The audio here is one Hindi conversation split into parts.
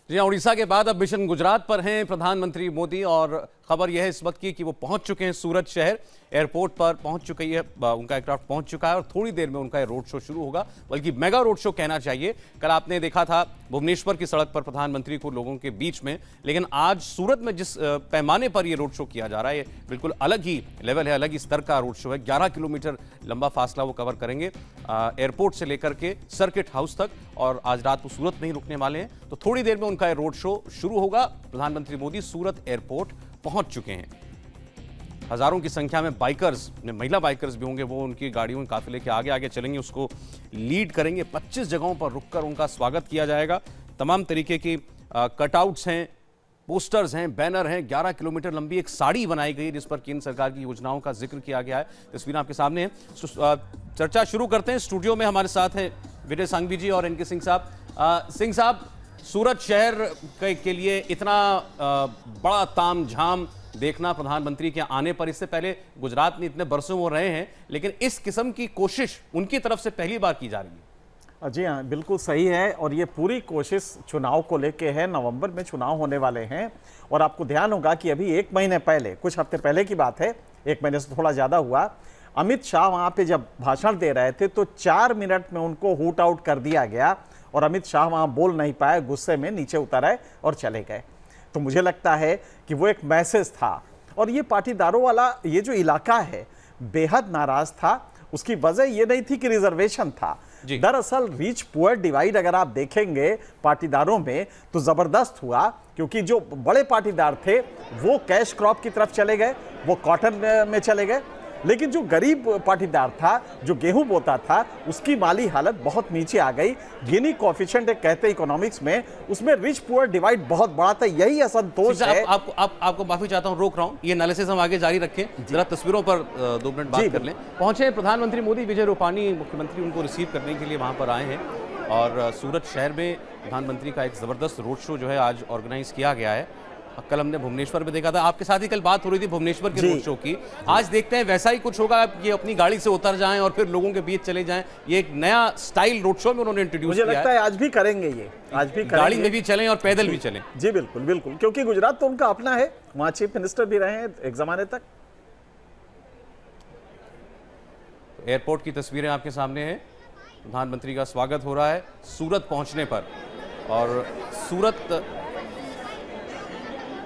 जी, उड़ीसा के बाद अब मिशन गुजरात पर हैं प्रधानमंत्री मोदी और खबर यह है इस वक्त की कि वो पहुंच चुके हैं सूरत शहर। एयरपोर्ट पर पहुंच चुकी है, उनका एयरक्राफ्ट पहुंच चुका है और थोड़ी देर में उनका रोड शो शुरू होगा, बल्कि मेगा रोड शो कहना चाहिए। कल आपने देखा था भुवनेश्वर की सड़क पर प्रधानमंत्री को लोगों के बीच में, लेकिन आज सूरत में जिस पैमाने पर यह रोड शो किया जा रहा है, बिल्कुल अलग ही लेवल है, अलग ही स्तर का रोड शो है। 11 किलोमीटर लंबा फासला वो कवर करेंगे एयरपोर्ट से लेकर के सर्किट हाउस तक, और आज रात को सूरत में ही रुकने वाले हैं। तो थोड़ी देर में उनका रोड शो शुरू होगा। प्रधानमंत्री मोदी सूरत एयरपोर्ट पहुंच चुके हैं। हजारों की संख्या में बाइकर्स, महिला बाइकर्स भी होंगे, वो उनकी गाड़ियों के काफिले के आगे आगे चलेंगे, उसको लीड करेंगे। 25 जगहों पर रुककर उनका स्वागत किया जाएगा। तमाम तरीके की कटआउट्स हैं, पोस्टर्स हैं, बैनर हैं। 11 किलोमीटर लंबी एक साड़ी बनाई गई जिस पर केंद्र सरकार की योजनाओं का जिक्र किया गया है। तस्वीरें आपके सामने हैं। चर्चा शुरू करते हैं। स्टूडियो में हमारे साथ हैं विजय सांघवी जी और एनके सिंह साहब। सिंह साहब, सूरत शहर के लिए इतना बड़ा ताम झाम देखना प्रधानमंत्री के आने पर, इससे पहले गुजरात में इतने बरसों वो रहे हैं, लेकिन इस किस्म की कोशिश उनकी तरफ से पहली बार की जा रही है। जी हाँ, बिल्कुल सही है। और ये पूरी कोशिश चुनाव को लेके है। नवंबर में चुनाव होने वाले हैं और आपको ध्यान होगा कि अभी 1 महीने पहले, कुछ हफ्ते पहले की बात है, 1 महीने से थोड़ा ज़्यादा हुआ, अमित शाह वहाँ पे जब भाषण दे रहे थे तो 4 मिनट में उनको हुट आउट कर दिया गया और अमित शाह वहाँ बोल नहीं पाए, गुस्से में नीचे उतर आए और चले गए। तो मुझे लगता है कि वो एक मैसेज था। और ये पाटीदारों वाला ये जो इलाका है बेहद नाराज था। उसकी वजह ये नहीं थी कि रिजर्वेशन था, दरअसल रिच पुअर डिवाइड अगर आप देखेंगे पाटीदारों में तो जबरदस्त हुआ, क्योंकि जो बड़े पाटीदार थे वो कैश क्रॉप की तरफ चले गए, वो कॉटन में चले गए, लेकिन जो गरीब पाटीदार था, जो गेहूं बोता था, उसकी माली हालत बहुत नीचे आ गई। गिनी कोएफिशिएंट एक कहते हैं इकोनॉमिक्स में, उसमें रिच पुअर डिवाइड बहुत बड़ा था। यही असंतोष है। आपको माफी चाहता हूं, रोक रहा हूं। ये एनालिसिस हम आगे जारी रखें, जरा तस्वीरों पर 2 मिनट बात कर लें। पहुंचे प्रधानमंत्री मोदी, विजय रूपानी मुख्यमंत्री उनको रिसीव करने के लिए वहां पर आए हैं और सूरत शहर में प्रधानमंत्री का एक जबरदस्त रोड शो जो है आज ऑर्गेनाइज किया गया है। कल हमने भुवनेश्वर में देखा था, आपके साथ ही कल बात हो रही थी भुवनेश्वर के रोड शो की। आज देखते हैं वैसा ही कुछ होगा, ये अपनी गाड़ी से उतर जाएं और फिर लोगों के बीच चले जाएं। ये एक नया स्टाइल रोड शो में उन्होंने इंट्रोड्यूस किया है। मुझे लगता है आज भी करेंगे, ये आज भी करेंगे। गाड़ी में भी चलें और पैदल भी चलें। जी बिल्कुल बिल्कुल, क्योंकि गुजरात तो उनका अपना है, वहां चीफ मिनिस्टर भी रहे हैं एक जमाने तक। एयरपोर्ट की तस्वीरें आपके सामने हैं। प्रधानमंत्री का स्वागत हो रहा है सूरत पहुंचने पर। और सूरत,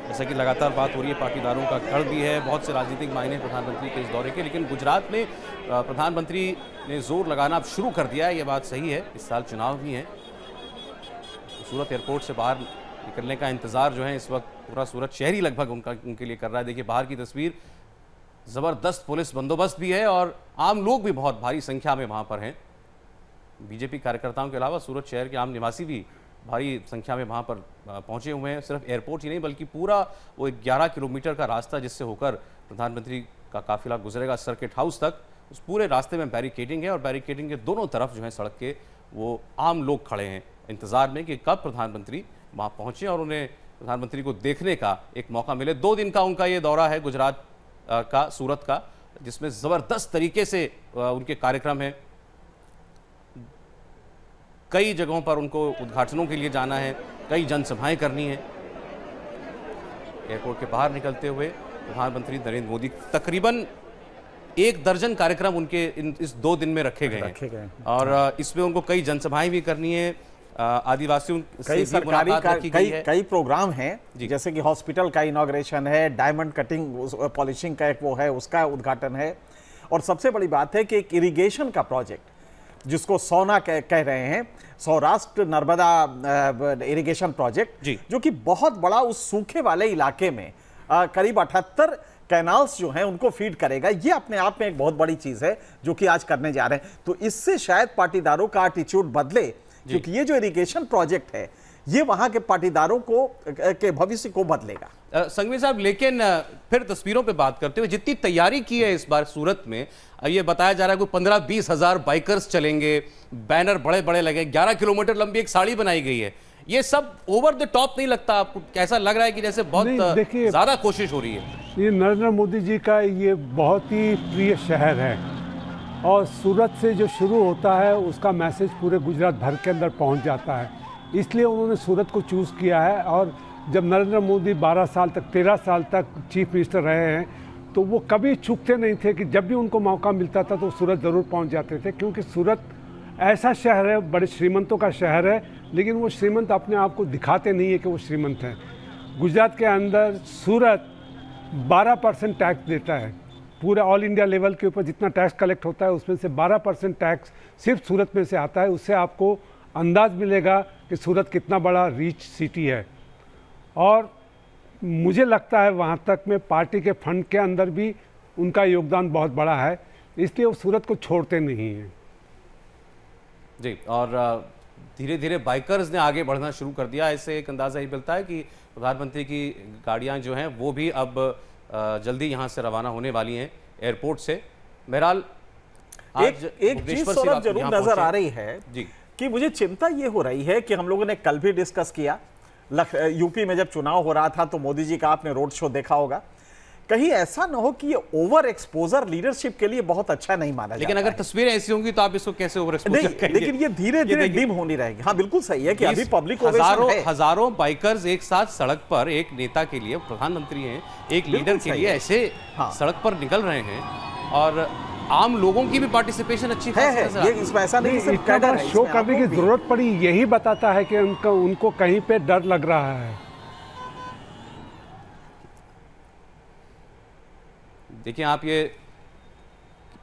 जैसा कि लगातार बात हो रही है, पाटीदारों का गढ़ भी है, बहुत से राजनीतिक मायने प्रधानमंत्री के इस दौरे के, लेकिन गुजरात में प्रधानमंत्री ने जोर लगाना अब शुरू कर दिया है। ये बात सही है, इस साल चुनाव भी हैं। तो सूरत एयरपोर्ट से बाहर निकलने का इंतजार जो है इस वक्त पूरा सूरत शहर ही लगभग उनके लिए कर रहा है। देखिए बाहर की तस्वीर, जबरदस्त पुलिस बंदोबस्त भी है और आम लोग भी बहुत भारी संख्या में वहां पर हैं। बीजेपी कार्यकर्ताओं के अलावा सूरत शहर के आम निवासी भी भारी संख्या में वहां पर पहुंचे हुए हैं। सिर्फ एयरपोर्ट ही नहीं, बल्कि पूरा वो 11 किलोमीटर का रास्ता जिससे होकर प्रधानमंत्री का काफिला गुजरेगा सर्किट हाउस तक, उस पूरे रास्ते में बैरिकेडिंग है और बैरिकेडिंग के दोनों तरफ जो है सड़क के, वो आम लोग खड़े हैं इंतजार में कि कब प्रधानमंत्री वहां पहुंचे और उन्हें प्रधानमंत्री को देखने का एक मौका मिले। 2 दिन का उनका ये दौरा है गुजरात का, सूरत का, जिसमें जबरदस्त तरीके से उनके कार्यक्रम है। कई जगहों पर उनको उद्घाटनों के लिए जाना है, कई जनसभाएं करनी है। एयरपोर्ट के बाहर निकलते हुए प्रधानमंत्री नरेंद्र मोदी, तकरीबन 1 दर्जन कार्यक्रम उनके इस 2 दिन में रखे गए हैं और इसमें उनको कई जनसभाएं भी करनी है। आदिवासियों से कई सरकारी कई प्रोग्राम हैं, जैसे कि हॉस्पिटल का इनॉग्रेशन है, डायमंड कटिंग पॉलिशिंग का एक वो है, उसका उद्घाटन है। और सबसे बड़ी बात है कि एक इरिगेशन का प्रोजेक्ट जिसको सोना कह रहे हैं, सौराष्ट्र नर्मदा इरिगेशन प्रोजेक्ट, जो कि बहुत बड़ा उस सूखे वाले इलाके में करीब 78 कैनाल्स जो हैं उनको फीड करेगा। ये अपने आप में एक बहुत बड़ी चीज है जो कि आज करने जा रहे हैं। तो इससे शायद पाटीदारों का एटीट्यूड बदले, क्योंकि ये जो इरिगेशन प्रोजेक्ट है ये वहां के पाटीदारों को के भविष्य को बदलेगा। संघवी साहब, लेकिन फिर तस्वीरों पे बात करते हुए जितनी तैयारी की है इस बार सूरत में, ये बताया जा रहा है कोई 15-20 हजार बाइकर्स चलेंगे, बैनर बड़े बड़े लगे, 11 किलोमीटर लंबी एक साड़ी बनाई गई है। ये सब ओवर द टॉप नहीं लगता आपको? कैसा लग रहा है कि जैसे बहुत ज्यादा कोशिश हो रही है? ये नरेंद्र मोदी जी का ये बहुत ही प्रिय शहर है और सूरत से जो शुरू होता है उसका मैसेज पूरे गुजरात भर के अंदर पहुंच जाता है। इसलिए उन्होंने सूरत को चूज़ किया है। और जब नरेंद्र मोदी 12 साल तक 13 साल तक चीफ मिनिस्टर रहे हैं तो वो कभी चूकते नहीं थे कि जब भी उनको मौका मिलता था तो सूरत ज़रूर पहुंच जाते थे, क्योंकि सूरत ऐसा शहर है, बड़े श्रीमंतों का शहर है, लेकिन वो श्रीमंत अपने आप को दिखाते नहीं है कि वो श्रीमंत हैं। गुजरात के अंदर सूरत 12% टैक्स देता है। पूरे ऑल इंडिया लेवल के ऊपर जितना टैक्स कलेक्ट होता है उसमें से 12% टैक्स सिर्फ सूरत में से आता है। उससे आपको अंदाज मिलेगा कि सूरत कितना बड़ा रिच सिटी है। और मुझे लगता है वहाँ तक में पार्टी के फंड के अंदर भी उनका योगदान बहुत बड़ा है, इसलिए वो सूरत को छोड़ते नहीं हैं। जी, और धीरे धीरे बाइकर्स ने आगे बढ़ना शुरू कर दिया। इससे एक अंदाज़ा ही मिलता है कि प्रधानमंत्री की गाड़ियाँ जो हैं वो भी अब जल्दी यहाँ से रवाना होने वाली हैं एयरपोर्ट से। बहरहाल एक चीज सौरभ जरूर नजर आ रही है जी कि मुझे चिंता ये हो रही है कि हम लोगों ने कल भी डिस्कस किया, यूपी में जब चुनाव हो रहा था तो मोदी जी का आपने रोड शो देखा होगा, कहीं ऐसा ना हो कि ये ओवर एक्सपोजर लीडरशिप के लिए बहुत अच्छा नहीं माना जाता। लेकिन अगर तस्वीरें ऐसी होंगी तो आप इसको कैसे ओवर एक्सपोजर कहेंगे? लेकिन ये धीरे धीरे डिम होनी रहेगी। हाँ बिल्कुल सही है कि अभी पब्लिक हजारों बाइकर्स एक साथ सड़क पर एक नेता के लिए, प्रधानमंत्री हैं, एक लीडर के लिए ऐसे सड़क पर निकल रहे हैं और आम लोगों की भी पार्टिसिपेशन अच्छी है। ये इसमें ऐसा नहीं सिर्फ कैडर है, शो करने की जरूरत पड़ी, यही बताता है कि उनको कहीं पे डर लग रहा है। देखिए आप, ये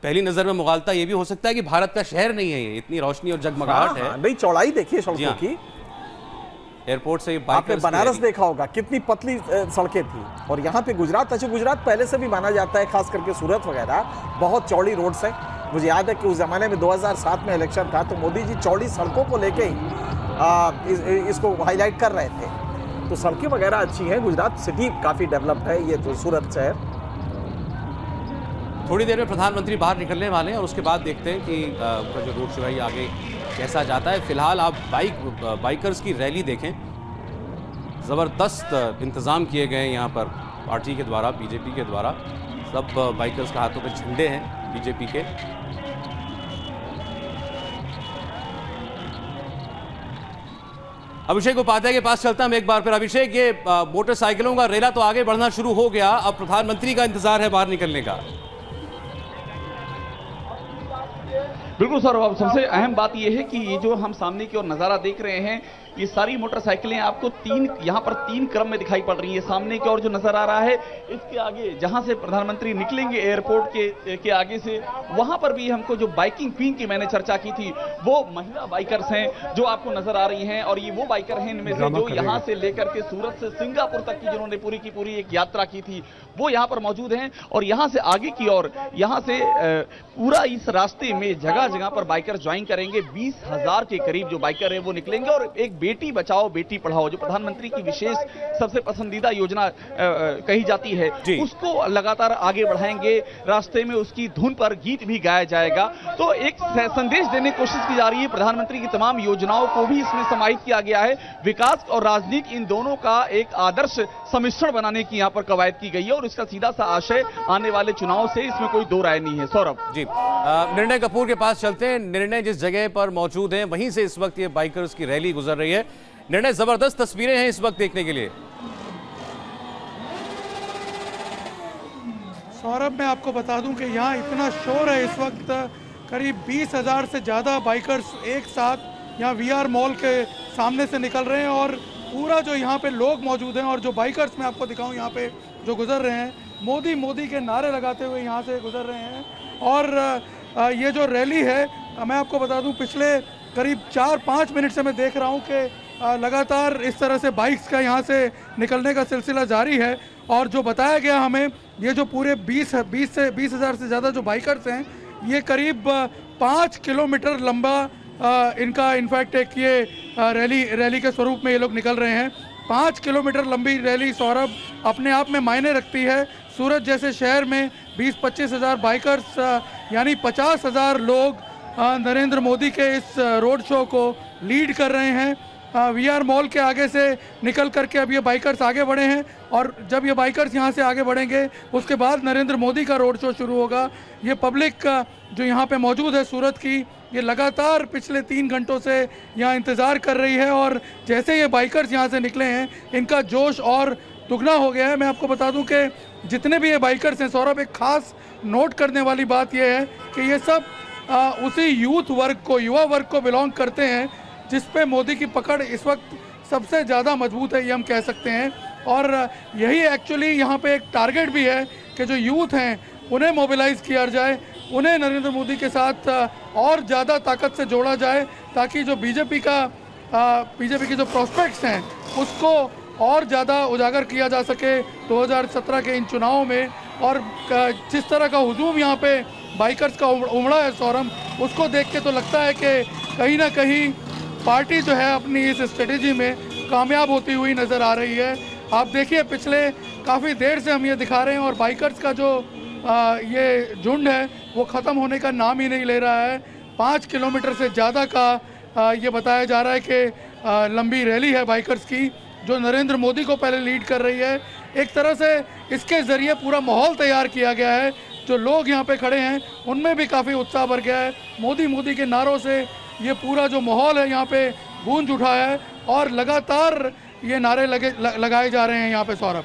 पहली नजर में मुगालता ये भी हो सकता है कि भारत का शहर नहीं है ये, इतनी रोशनी और जगमगाहट है। नहीं, चौड़ाई देखिए सड़कों की। एयरपोर्ट से आपने बनारस देखा होगा कितनी पतली सड़कें थी, और यहाँ पे गुजरात, अच्छा गुजरात पहले से भी माना जाता है, खास करके सूरत वगैरह बहुत चौड़ी रोड्स है। मुझे याद है कि उस जमाने में 2007 में इलेक्शन था तो मोदी जी चौड़ी सड़कों को लेके ही इसको हाईलाइट कर रहे थे। तो सड़कें वगैरह अच्छी हैं, गुजरात सिटी काफ़ी डेवलप्ड है, ये तो सूरत शहर। थोड़ी देर में प्रधानमंत्री बाहर निकलने वाले हैं और उसके बाद देखते हैं कि उनका जो रोड शो है आगे कैसा जाता है। फिलहाल आप बाइकर्स की रैली देखें, ज़बरदस्त इंतज़ाम किए गए हैं यहाँ पर पार्टी के द्वारा, बीजेपी के द्वारा। सब बाइकर्स के हाथों में झंडे हैं बीजेपी के। अभिषेक उपाध्याय के पास चलता हूं एक बार फिर। अभिषेक, ये मोटरसाइकिलों का रेला तो आगे बढ़ना शुरू हो गया, अब प्रधानमंत्री का इंतजार है बाहर निकलने का। बिल्कुल सर, अब सबसे अहम बात यह है कि ये जो हम सामने की ओर नज़ारा देख रहे हैं, ये सारी मोटरसाइकिलें आपको यहाँ पर तीन क्रम में दिखाई पड़ रही है। सामने की ओर जो नजर आ रहा है, इसके आगे जहां से प्रधानमंत्री निकलेंगे एयरपोर्ट के आगे से, वहां पर भी हमको जो बाइकिंग क्वीन की मैंने चर्चा की थी, वो महिला बाइकर्स हैं जो आपको नजर आ रही हैं। और ये वो बाइकर हैं इनमें से जो यहाँ से लेकर के सूरत से सिंगापुर तक की जिन्होंने पूरी की पूरी एक यात्रा की थी, वो यहाँ पर मौजूद हैं। और यहाँ से आगे की ओर, यहाँ से पूरा इस रास्ते में जगह जगह पर बाइकर ज्वाइन करेंगे। 20,000 के करीब जो बाइकर है वो निकलेंगे। और एक बेटी बचाओ बेटी पढ़ाओ, जो प्रधानमंत्री की विशेष सबसे पसंदीदा योजना कही जाती है, उसको लगातार आगे बढ़ाएंगे। रास्ते में उसकी धुन पर गीत भी गाया जाएगा। तो एक संदेश देने की कोशिश की जा रही है। प्रधानमंत्री की तमाम योजनाओं को भी इसमें समाहित किया गया है। विकास और राजनीति, इन दोनों का एक आदर्श सम्मिश्रण बनाने की यहाँ पर कवायद की गई है। और इसका सीधा सा आशय आने वाले चुनाव से, इसमें कोई दो राय नहीं है। सौरभ जी, निर्णय कपूर के पास चलते हैं। निर्णय जिस जगह पर मौजूद हैं वहीं से इस वक्त ये बाइकर्स की रैली गुजर रही है। निर्णय, जबरदस्त तस्वीरें हैं इस वक्त देखने के लिए। सौरभ, मैं आपको बता दूं कि यहाँ इतना शोर है इस वक्त, करीब 20,000 से ज़्यादा बाइकर्स एक साथ यहाँ वीआर मॉल के सामने से निकल रहे हैं। और पूरा जो यहाँ पे लोग मौजूद हैं और जो बाइकर्स मैं आपको दिखाऊं यहाँ पे जो गुजर रहे हैं, मोदी मोदी के नारे लगाते हुए यहाँ से गुजर रहे हैं। और ये जो रैली है, मैं आपको बता दूं पिछले करीब 4-5 मिनट से मैं देख रहा हूँ कि लगातार इस तरह से बाइक्स का यहाँ से निकलने का सिलसिला जारी है। और जो बताया गया हमें, ये जो पूरे 20,000 से ज़्यादा जो बाइकर्स हैं, ये करीब 5 किलोमीटर लंबा इनका इनफैक्ट एक ये रैली के स्वरूप में ये लोग निकल रहे हैं। 5 किलोमीटर लंबी रैली सौरभ अपने आप में मायने रखती है। सूरत जैसे शहर में 20-25 हज़ार बाइकर्स यानी 50,000 लोग नरेंद्र मोदी के इस रोड शो को लीड कर रहे हैं। वीआर मॉल के आगे से निकल करके अब ये बाइकर्स आगे बढ़े हैं। और जब ये बाइकर्स यहाँ से आगे बढ़ेंगे उसके बाद नरेंद्र मोदी का रोड शो शुरू होगा। ये पब्लिक जो यहाँ पे मौजूद है सूरत की, ये लगातार पिछले 3 घंटों से यहाँ इंतज़ार कर रही है और जैसे ये बाइकर्स यहाँ से निकले हैं इनका जोश और दुगना हो गया है। मैं आपको बता दूं कि जितने भी ये बाइकर्स हैं सौरभ, एक खास नोट करने वाली बात ये है कि ये सब उसी यूथ वर्ग को, युवा वर्ग को बिलोंग करते हैं जिस पे मोदी की पकड़ इस वक्त सबसे ज़्यादा मजबूत है, ये हम कह सकते हैं। और यही एक्चुअली यहाँ पे एक टारगेट भी है कि जो यूथ हैं उन्हें मोबिलाइज़ किया जाए, उन्हें नरेंद्र मोदी के साथ और ज़्यादा ताकत से जोड़ा जाए ताकि जो बीजेपी की जो प्रोस्पेक्ट्स हैं उसको और ज़्यादा उजागर किया जा सके 2017 के इन चुनावों में। और जिस तरह का हुजूम यहाँ पे बाइकर्स का उमड़ा है सौरभ, उसको देख के तो लगता है कि कहीं ना कहीं पार्टी जो है अपनी इस स्ट्रेटेजी में कामयाब होती हुई नज़र आ रही है। आप देखिए पिछले काफ़ी देर से हम ये दिखा रहे हैं और बाइकर्स का जो ये झुंड है वो ख़त्म होने का नाम ही नहीं ले रहा है। 5 किलोमीटर से ज़्यादा का ये बताया जा रहा है कि लंबी रैली है बाइकर्स की जो नरेंद्र मोदी को पहले लीड कर रही है। एक तरह से इसके ज़रिए पूरा माहौल तैयार किया गया है। जो लोग यहाँ पे खड़े हैं उनमें भी काफ़ी उत्साह भर गया है। मोदी मोदी के नारों से ये पूरा जो माहौल है यहाँ पे गूंज उठा है और लगातार ये नारे लगाए जा रहे हैं यहाँ पे सौरभ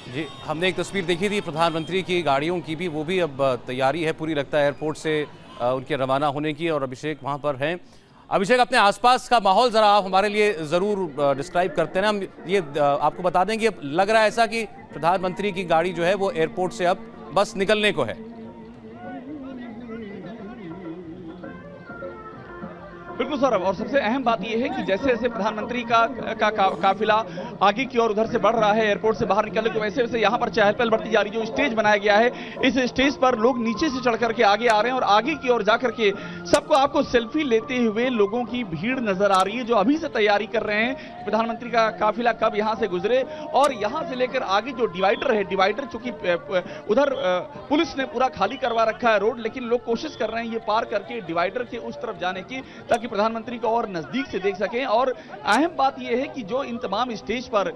जी। हमने एक तस्वीर देखी थी प्रधानमंत्री की गाड़ियों की भी, वो भी अब तैयारी है पूरी, लगता है एयरपोर्ट से उनके रवाना होने की, और अभिषेक वहाँ पर हैं। अभिषेक, अपने आसपास का माहौल जरा आप हमारे लिए ज़रूर डिस्क्राइब करते हैं। हम ये आपको बता दें कि अब लग रहा है ऐसा कि प्रधानमंत्री की गाड़ी जो है वो एयरपोर्ट से अब बस निकलने को है। बिल्कुल सौरभ, और सबसे अहम बात यह है कि जैसे जैसे प्रधानमंत्री का काफिला आगे की ओर उधर से बढ़ रहा है एयरपोर्ट से बाहर निकलने को, वैसे वैसे यहाँ पर चहल पहल बढ़ती जा रही है। जो स्टेज बनाया गया है इस स्टेज पर लोग नीचे से चढ़ करके आगे आ रहे हैं और आगे की ओर जाकर के सबको आपको सेल्फी लेते हुए लोगों की भीड़ नजर आ रही है जो अभी से तैयारी कर रहे हैं प्रधानमंत्री का काफिला कब यहाँ से गुजरे। और यहाँ से लेकर आगे जो डिवाइडर है, डिवाइडर चूंकि उधर पुलिस ने पूरा खाली करवा रखा है रोड, लेकिन लोग कोशिश कर रहे हैं ये पार करके डिवाइडर के उस तरफ जाने की ताकि प्रधानमंत्री को और नजदीक से देख सकें। और अहम बात यह है कि जो इन तमाम स्टेज पर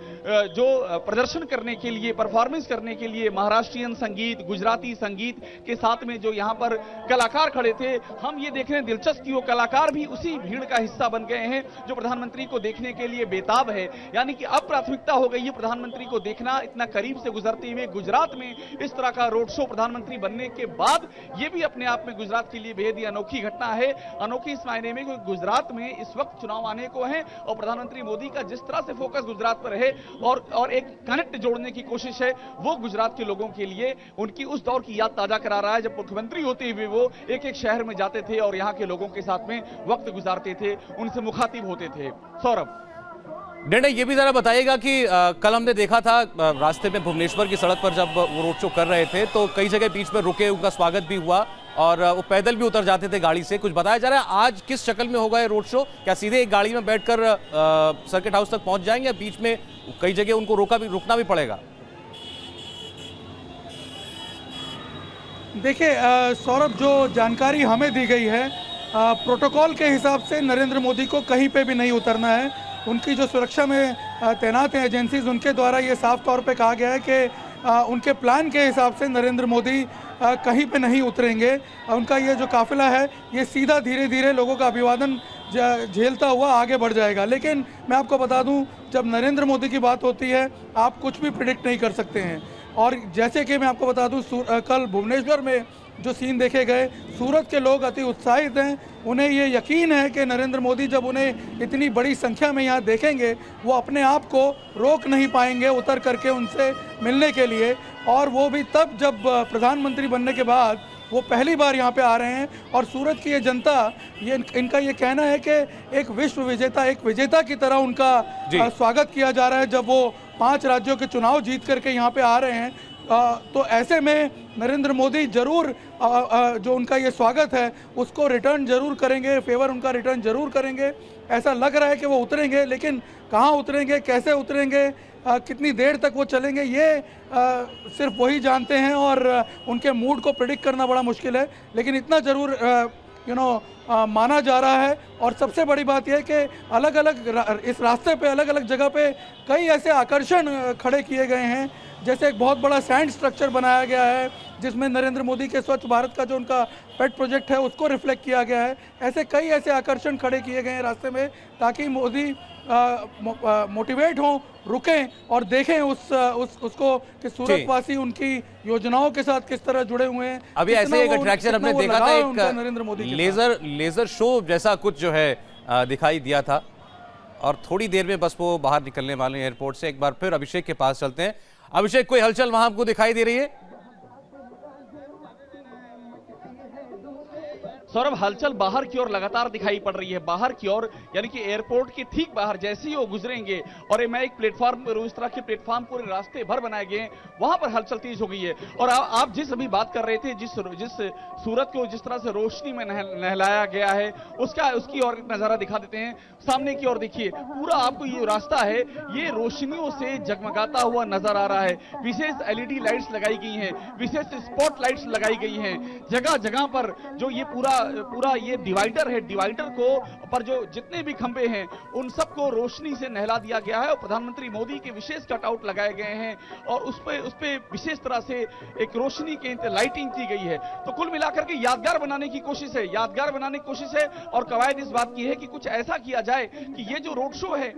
जो प्रदर्शन करने के लिए, परफॉर्मेंस करने के लिए महाराष्ट्रियन संगीत, गुजराती संगीत के साथ में जो यहां पर कलाकार खड़े थे, हम ये देख रहे हैं दिलचस्प कि वो कलाकार भी उसी भीड़ का हिस्सा बन गए हैं जो प्रधानमंत्री को देखने के लिए बेताब है। यानी कि अब प्राथमिकता हो गई है प्रधानमंत्री को देखना। इतना करीब से गुजरते हुए गुजरात में इस तरह का रोड शो प्रधानमंत्री बनने के बाद ये भी अपने आप में गुजरात के लिए बेहद ही अनोखी घटना है। अनोखी इस मायने में गुजरात में इस वक्त चुनाव आने को है और प्रधानमंत्री मोदी का जिस तरह से फोकस गुजरात पर है और एक कनेक्ट जोड़ने की कोशिश है, वो गुजरात के लोगों के लिए उनकी उस दौर की याद ताजा करा रहा है जब मुख्यमंत्री होते हुए वो एक एक शहर में जाते थे और यहाँ के लोगों के साथ में वक्त गुजारते थे, उनसे मुखातिब होते थे। सौरभ, डेंडे, ये भी जरा बताइएगा कि कल हमने देखा था रास्ते में भुवनेश्वर की सड़क पर जब वो रोड शो कर रहे थे तो कई जगह बीच में रुके, उनका स्वागत भी हुआ और वो पैदल भी उतर जाते थे गाड़ी से। कुछ बताया जा रहा है आज किस शक्ल में होगा ये रोड शो? क्या सीधे एक गाड़ी में बैठकर सर्किट हाउस तक पहुंच जाएंगे या बीच में कई जगह उनको रुकना भी पड़ेगा? देखिए सौरभ, जो जानकारी हमें दी गई है प्रोटोकॉल के हिसाब से नरेंद्र मोदी को कहीं पे भी नहीं उतरना है। उनकी जो सुरक्षा में तैनात हैं एजेंसीज, उनके द्वारा ये साफ तौर पे कहा गया है कि उनके प्लान के हिसाब से नरेंद्र मोदी कहीं पे नहीं उतरेंगे। उनका ये जो काफिला है ये सीधा धीरे धीरे लोगों का अभिवादन झेलता हुआ आगे बढ़ जाएगा। लेकिन मैं आपको बता दूं, जब नरेंद्र मोदी की बात होती है आप कुछ भी प्रिडिक्ट नहीं कर सकते हैं। और जैसे कि मैं आपको बता दूं, कल भुवनेश्वर में जो सीन देखे गए, सूरत के लोग अति उत्साहित हैं। उन्हें ये यकीन है कि नरेंद्र मोदी जब उन्हें इतनी बड़ी संख्या में यहाँ देखेंगे वो अपने आप को रोक नहीं पाएंगे उतर करके उनसे मिलने के लिए। और वो भी तब जब प्रधानमंत्री बनने के बाद वो पहली बार यहाँ पे आ रहे हैं। और सूरत की ये जनता, ये इनका ये कहना है कि एक विश्व विजेता, एक विजेता की तरह उनका स्वागत किया जा रहा है जब वो 5 राज्यों के चुनाव जीत करके यहाँ पे आ रहे हैं। तो ऐसे में नरेंद्र मोदी जरूर जो उनका ये स्वागत है उसको रिटर्न जरूर करेंगे, फेवर उनका रिटर्न जरूर करेंगे। ऐसा लग रहा है कि वो उतरेंगे, लेकिन कहाँ उतरेंगे, कैसे उतरेंगे, कितनी देर तक वो चलेंगे, ये सिर्फ वही जानते हैं और उनके मूड को प्रेडिक्ट करना बड़ा मुश्किल है। लेकिन इतना ज़रूर माना जा रहा है। और सबसे बड़ी बात यह है कि अलग अलग इस रास्ते पे अलग अलग जगह पे कई ऐसे आकर्षण खड़े किए गए हैं जैसे एक बहुत बड़ा सैंड स्ट्रक्चर बनाया गया है जिसमें नरेंद्र मोदी के स्वच्छ भारत का जो उनका पेट प्रोजेक्ट है उसको रिफ्लेक्ट किया गया है। ऐसे कई ऐसे आकर्षण खड़े किए गए हैं रास्ते में ताकि मोदी मोटिवेट हों, रुकें और देखें उसको कि सूरतवासी उनकी योजनाओं के साथ किस तरह जुड़े हुए हैं। अभी ऐसे एक अट्रैक्शन हमने देखा था, एक नरेंद्र मोदी लेजर शो जैसा कुछ जो है दिखाई दिया था और थोड़ी देर में बस वो बाहर निकलने वाले एयरपोर्ट से। एक बार फिर अभिषेक के पास चलते हैं। अभिषेक, कोई हलचल वहां आपको दिखाई दे रही है? सौरभ, हलचल बाहर की ओर लगातार दिखाई पड़ रही है, बाहर की ओर, यानी कि एयरपोर्ट के ठीक बाहर जैसे ही वो गुजरेंगे और मैं एक प्लेटफॉर्म पर इस तरह के प्लेटफॉर्म पूरे रास्ते भर बनाए गए हैं, वहां पर हलचल तेज हो गई है। और आप जिस अभी बात कर रहे थे, जिस सूरत को जिस तरह से रोशनी में नहलाया गया है उसकी और नजारा दिखा देते हैं। सामने की ओर देखिए, पूरा आपको ये रास्ता है ये रोशनियों से जगमगाता हुआ नजर आ रहा है। विशेष एलईडी लाइट्स लगाई गई हैं, विशेष स्पॉट लाइट्स लगाई गई हैं जगह जगह पर। जो ये पूरा ये डिवाइडर है, डिवाइडर को पर जो जितने भी खंबे हैं उन सबको रोशनी से नहला दिया गया है और प्रधानमंत्री मोदी के विशेष कटआउट लगाए गए हैं और उस पे विशेष तरह से एक रोशनी की लाइटिंग की गई है। तो कुल मिलाकर के यादगार बनाने की कोशिश है, और कवायद इस बात की है कि कुछ ऐसा किया जाए कि ये जो रोड शो है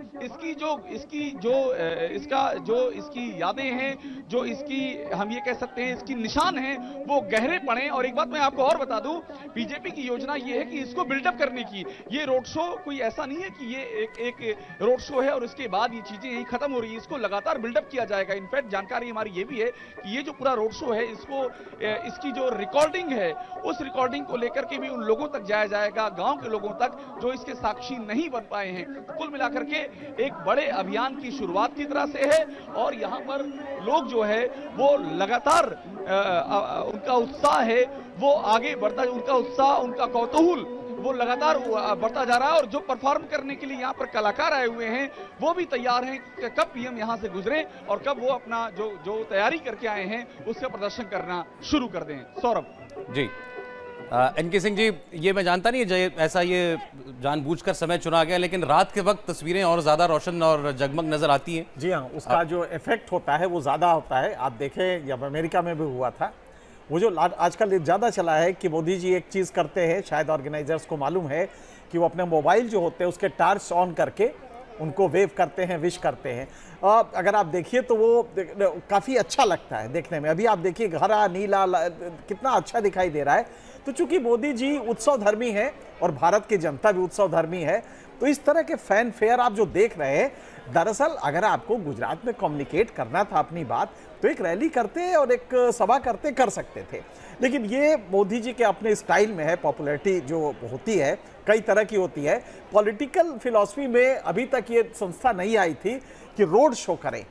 इसकी यादें हैं, जो इसकी हम ये कह सकते हैं इसकी निशान है, वो गहरे पड़े। और एक बात मैं आपको और बता दूं, बीजेपी की योजना ये है कि इसको बिल्डअप करने की। ये रोड शो कोई ऐसा नहीं है कि ये एक रोड शो है और इसके बाद ये चीजें यही खत्म हो रही है, इसको लगातार बिल्डअप किया जाएगा। इनफैक्ट जानकारी हमारी ये भी है कि ये जो पूरा रोड शो है इसकी जो रिकॉर्डिंग है उस रिकॉर्डिंग को लेकर के भी उन लोगों तक जाया जाएगा, गांव के लोगों तक जो इसके साक्षी नहीं बन पाए हैं। तो कुल मिलाकर के एक बड़े अभियान की शुरुआत की तरह से है और यहाँ पर लोग जो है वो लगातार उनका उत्साह है वो आगे बढ़ता, उनका उत्साह, उनका कौतूहल वो लगातार बढ़ता जा रहा है। और जो परफॉर्म करने के लिए यहाँ पर कलाकार आए हुए हैं वो भी तैयार हैं कि कब पीएम यहाँ से गुजरे और कब वो अपना जो तैयारी करके आए हैं उसका प्रदर्शन करना शुरू कर दें। सौरभ जी, एनके सिंह जी, ये मैं जानता नहीं ऐसा ये जानबूझकर समय चुना गया, लेकिन रात के वक्त तस्वीरें और ज्यादा रोशन और जगमग नजर आती हैं। जी हाँ, उसका जो इफेक्ट होता है वो ज्यादा होता है। आप देखें, जब अमेरिका में भी हुआ था, वो जो आजकल ज़्यादा चला है कि मोदी जी एक चीज़ करते हैं, शायद ऑर्गेनाइजर्स को मालूम है कि वो अपने मोबाइल जो होते हैं उसके टार्च ऑन करके उनको वेव करते हैं, विश करते हैं। अगर आप देखिए तो वो काफ़ी अच्छा लगता है देखने में। अभी आप देखिए हरा नीला कितना अच्छा दिखाई दे रहा है। तो चूंकि मोदी जी उत्सव धर्मी है और भारत की जनता भी उत्सव धर्मी है, तो इस तरह के फैन फेयर आप जो देख रहे हैं, दरअसल अगर आपको गुजरात में कम्युनिकेट करना था अपनी बात तो एक रैली करते और एक सभा करते कर सकते थे, लेकिन ये मोदी जी के अपने स्टाइल में है। पॉपुलैरिटी जो होती है कई तरह की होती है। पॉलिटिकल फिलॉसफी में अभी तक ये संस्था नहीं आई थी कि रोड शो करें,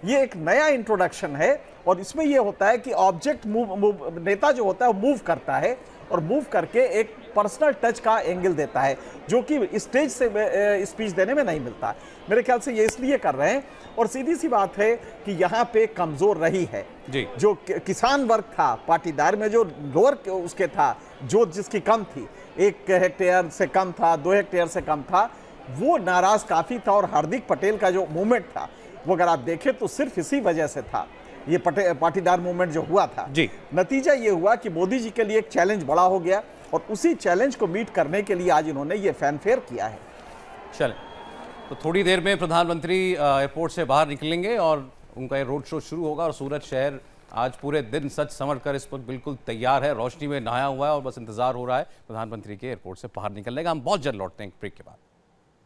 ये एक नया इंट्रोडक्शन है और इसमें ये होता है कि ऑब्जेक्ट नेता जो होता है वो मूव करता है और मूव करके एक पर्सनल टच का एंगल देता है जो कि स्टेज से स्पीच देने में नहीं मिलता। मेरे ख्याल से ये इसलिए कर रहे हैं। और सीधी सी बात है कि यहाँ पे कमजोर रही है जी। जो किसान वर्ग था पाटीदार में, जो लोअर उसके था, जो जिसकी कम थी, 1 हेक्टेयर से कम था, 2 हेक्टेयर से कम था, वो नाराज काफी था। और हार्दिक पटेल का जो मूवमेंट था वो अगर आप देखें तो सिर्फ इसी वजह से था, ये पाटीदार मूवमेंट जो हुआ था जी। नतीजा ये हुआ कि मोदी जी के लिए एक चैलेंज बड़ा हो गया और उसी चैलेंज को मीट करने के लिए आज इन्होंने ये फैनफेयर किया है। चलें, तो थोड़ी देर में प्रधानमंत्री एयरपोर्ट से बाहर निकलेंगे और उनका ये रोड शो शुरू होगा और सूरत शहर आज पूरे दिन सच संवर कर इस वक्त बिल्कुल तैयार है, रोशनी में नहाया हुआ है और बस इंतजार हो रहा है प्रधानमंत्री के एयरपोर्ट से बाहर निकलने का। हम बहुत जल्द लौटते हैं एक ब्रेक के बाद।